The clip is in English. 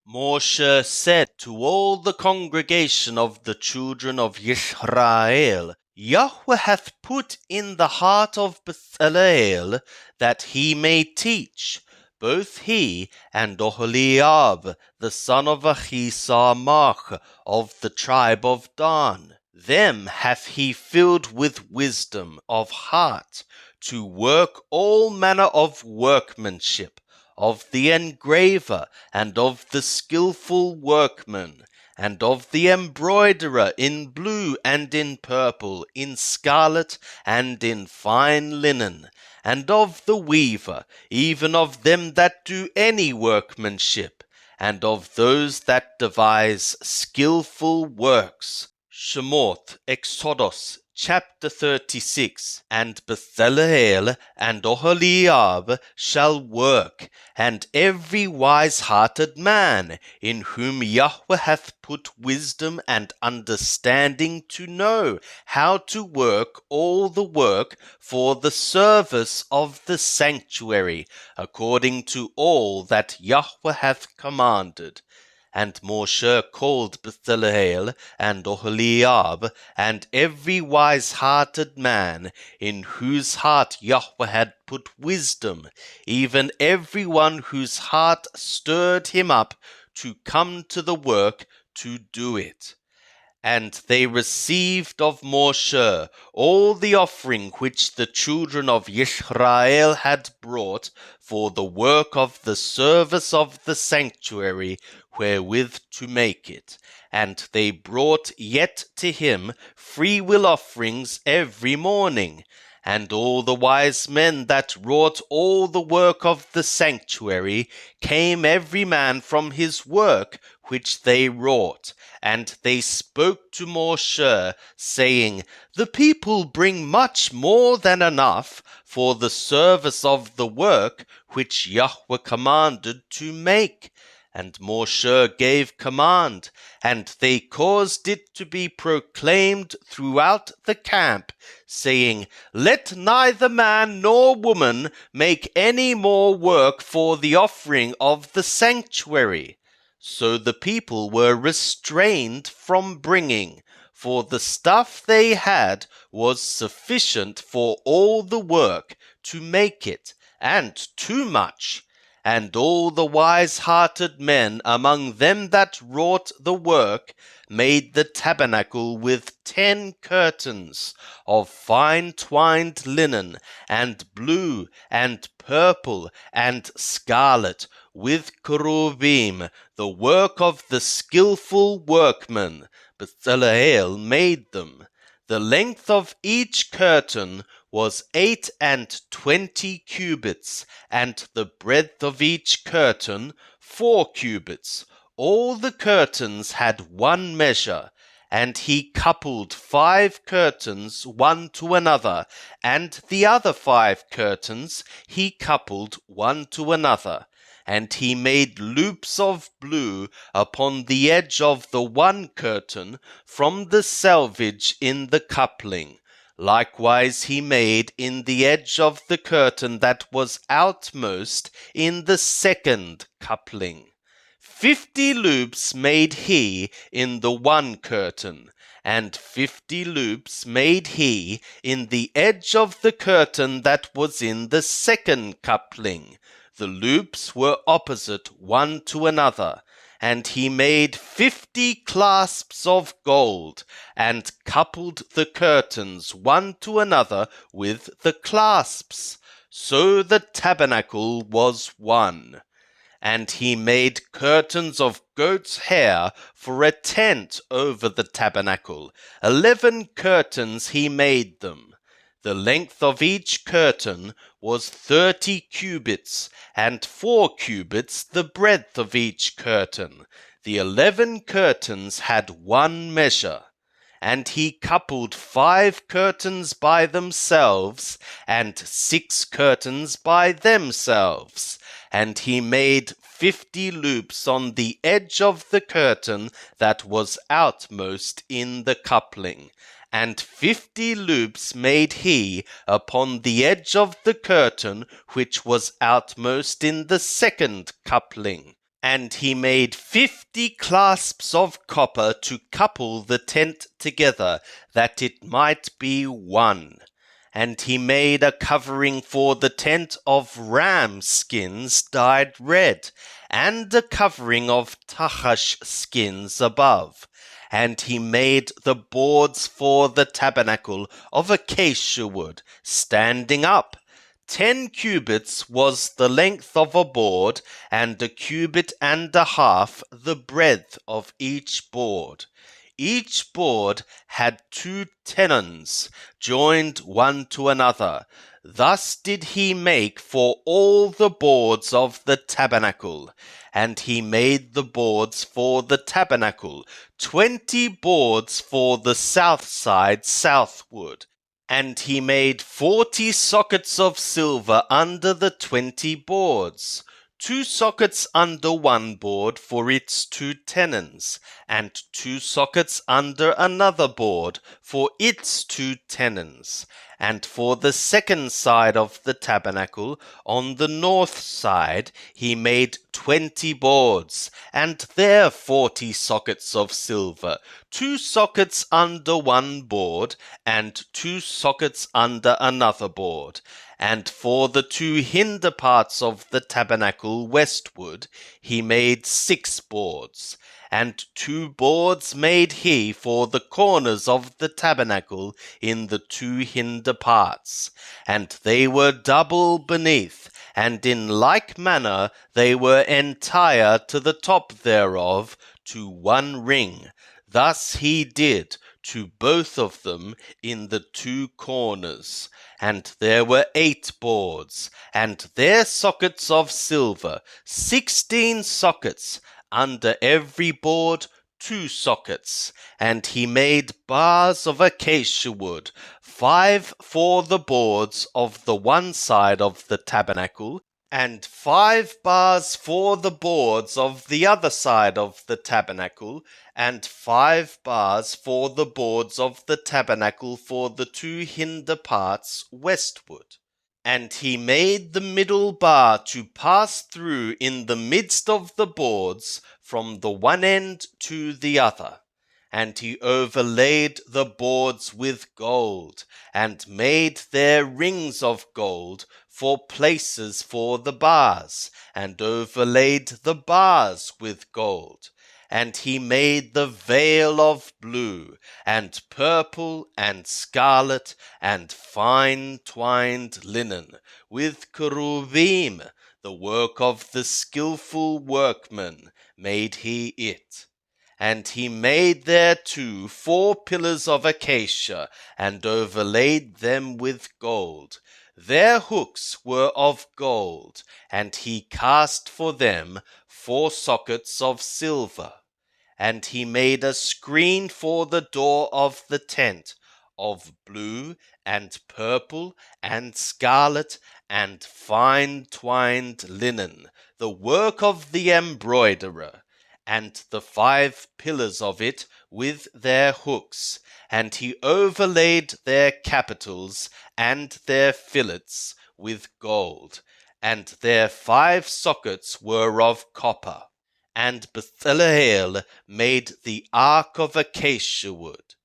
Moshe said to all the congregation of the children of Israel, Yahweh hath put in the heart of Bezalel that he may teach, both he and Oholiab, the son of Ahisamach, of the tribe of Dan. Them hath he filled with wisdom of heart, to work all manner of workmanship, of the engraver, and of the skilful workman, and of the embroiderer in blue and in purple, in scarlet and in fine linen, and of the weaver, even of them that do any workmanship, and of those that devise skilful works. Shemot, Exodus, chapter 36. And Bezalel and Oholiab shall work, and every wise-hearted man, in whom Yahweh hath put wisdom and understanding to know how to work all the work for the service of the sanctuary, according to all that Yahweh hath commanded. And Moshe called Bezalel and Oholiab, and every wise-hearted man, in whose heart Yahweh had put wisdom, even every one whose heart stirred him up to come to the work to do it. And they received of Moshe all the offering which the children of Israel had brought for the work of the service of the sanctuary, wherewith to make it. And they brought yet to him freewill offerings every morning. And all the wise men that wrought all the work of the sanctuary came every man from his work which they wrought. And they spoke to Moshe, saying, The people bring much more than enough for the service of the work which Yahweh commanded to make. And Moshe gave command, and they caused it to be proclaimed throughout the camp, saying, Let neither man nor woman make any more work for the offering of the sanctuary. So the people were restrained from bringing, for the stuff they had was sufficient for all the work to make it, and too much. And all the wise-hearted men among them that wrought the work made the tabernacle with 10 curtains of fine twined linen, and blue, and purple, and scarlet, with cherubim, the work of the skilful workman. Bezalel made them. The length of each curtain was 28 cubits, and the breadth of each curtain 4 cubits. All the curtains had one measure. And he coupled 5 curtains one to another, and the other 5 curtains he coupled one to another. And he made loops of blue upon the edge of the one curtain from the selvage in the coupling. Likewise he made in the edge of the curtain that was outmost in the second coupling. 50 loops made he in the one curtain, and 50 loops made he in the edge of the curtain that was in the second coupling. The loops were opposite one to another. And he made 50 clasps of gold, and coupled the curtains one to another with the clasps. So the tabernacle was one. And he made curtains of goat's hair for a tent over the tabernacle. 11 curtains he made them. The length of each curtain was 30 cubits, and 4 cubits the breadth of each curtain. The 11 curtains had one measure. And he coupled 5 curtains by themselves, and 6 curtains by themselves. And he made 50 loops on the edge of the curtain that was outmost in the coupling. And 50 loops made he upon the edge of the curtain which was outmost in the second coupling. And he made 50 clasps of copper to couple the tent together, that it might be one. And he made a covering for the tent of ram skins dyed red, and a covering of tachash skins above. And he made the boards for the tabernacle of acacia wood, standing up. 10 cubits was the length of a board, and a cubit and a half the breadth of each board. Each board had 2 tenons, joined one to another. Thus did he make for all the boards of the tabernacle. And he made the boards for the tabernacle, 20 boards for the south side southward. And he made 40 sockets of silver under the 20 boards, 2 sockets under one board for its 2 tenons, and 2 sockets under another board for its 2 tenons. And for the second side of the tabernacle, on the north side, he made 20 boards, and there 40 sockets of silver, 2 sockets under one board, and 2 sockets under another board. And for the 2 hinder parts of the tabernacle westward, he made 6 boards. And 2 boards made he for the corners of the tabernacle in the 2 hinder parts. And they were double beneath, and in like manner they were entire to the top thereof, to one ring. Thus he did to both of them in the 2 corners. And there were 8 boards, and their sockets of silver, 16 sockets, under every board 2 sockets. And he made bars of acacia wood, 5 for the boards of the one side of the tabernacle, and 5 bars for the boards of the other side of the tabernacle, and 5 bars for the boards of the tabernacle for the 2 hinder parts westward. And he made the middle bar to pass through in the midst of the boards from the one end to the other. And he overlaid the boards with gold, and made their rings of gold for places for the bars, and overlaid the bars with gold. And he made the veil of blue, and purple, and scarlet, and fine twined linen, with cherubim, the work of the skillful workman, made he it. And he made thereto 4 pillars of acacia, and overlaid them with gold. Their hooks were of gold, and he cast for them 4 sockets of silver. And he made a screen for the door of the tent, of blue, and purple, and scarlet, and fine twined linen, the work of the embroiderer, and the 5 pillars of it with their hooks. And he overlaid their capitals and their fillets with gold, and their 5 sockets were of copper. And Bezaleel made the ark of acacia wood.